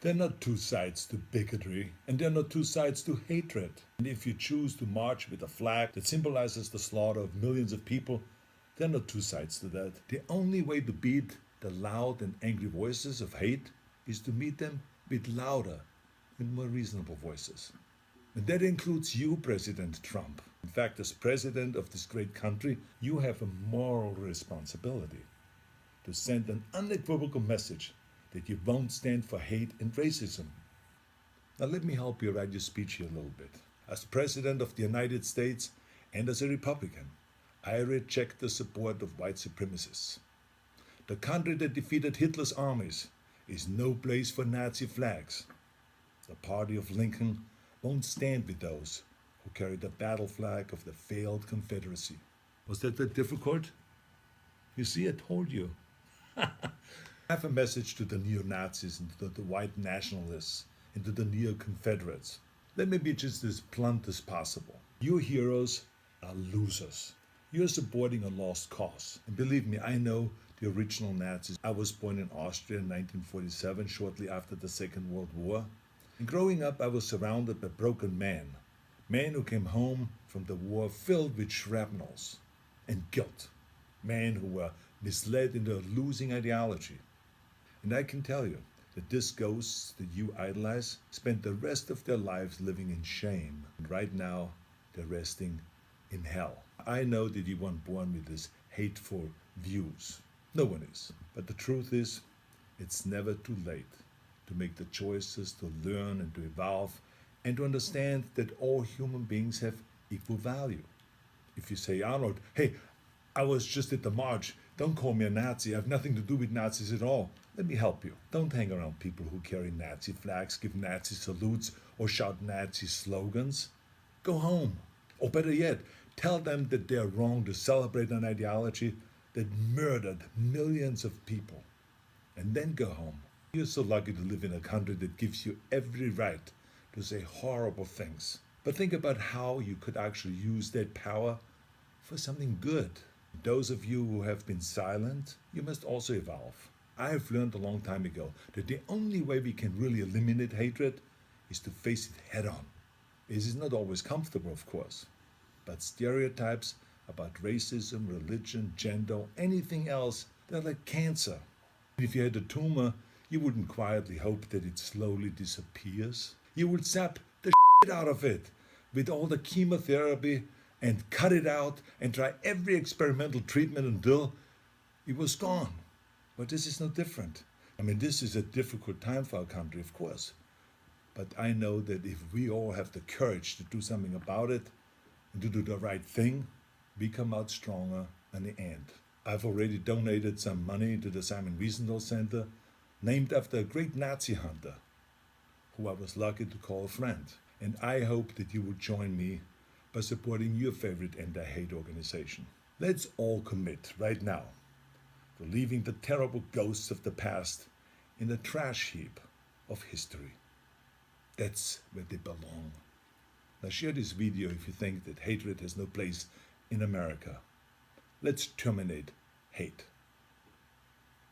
There are not two sides to bigotry, and there are not two sides to hatred. And if you choose to march with a flag that symbolizes the slaughter of millions of people, there are not two sides to that. The only way to beat the loud and angry voices of hate is to meet them with louder and more reasonable voices. And that includes you, President Trump. In fact, as president of this great country, you have a moral responsibility to send an unequivocal message that you won't stand for hate and racism. Now let me help you write your speech here a little bit. As President of the United States and as a Republican, I reject the support of white supremacists. The country that defeated Hitler's armies is no place for Nazi flags. The party of Lincoln won't stand with those who carry the battle flag of the failed Confederacy. Was that difficult? You see, I told you. I have a message to the neo-Nazis and to the white nationalists and to the neo-Confederates. Let me be just as blunt as possible. Your heroes are losers. You're supporting a lost cause. And believe me, I know the original Nazis. I was born in Austria in 1947, shortly after the Second World War. And growing up, I was surrounded by broken men who came home from the war filled with shrapnels and guilt, men who were misled into a losing ideology. And I can tell you that these ghosts that you idolize spent the rest of their lives living in shame. And right now, they're resting in hell. I know that you weren't born with these hateful views. No one is. But the truth is, it's never too late to make the choices, to learn and to evolve, and to understand that all human beings have equal value. If you say, Arnold, hey, I was just at the march, don't call me a Nazi, I have nothing to do with Nazis at all. Let me help you. Don't hang around people who carry Nazi flags, give Nazi salutes, or shout Nazi slogans. Go home. Or better yet, tell them that they're wrong to celebrate an ideology that murdered millions of people. And then go home. You're so lucky to live in a country that gives you every right to say horrible things. But think about how you could actually use that power for something good. Those of you who have been silent, you must also evolve. I have learned a long time ago that the only way we can really eliminate hatred is to face it head on. This is not always comfortable, of course, but stereotypes about racism, religion, gender, anything else, they're like cancer. If you had a tumor, you wouldn't quietly hope that it slowly disappears. You would zap the shit out of it with all the chemotherapy and cut it out and try every experimental treatment until it was gone. But this is no different. I mean, this is a difficult time for our country, of course. But I know that if we all have the courage to do something about it and to do the right thing, we come out stronger in the end. I've already donated some money to the Simon Wiesenthal Center, named after a great Nazi hunter, who I was lucky to call a friend. And I hope that you will join me by supporting your favorite anti-hate organization. Let's all commit right now to leaving the terrible ghosts of the past in the trash heap of history. That's where they belong. Now share this video if you think that hatred has no place in America. Let's terminate hate.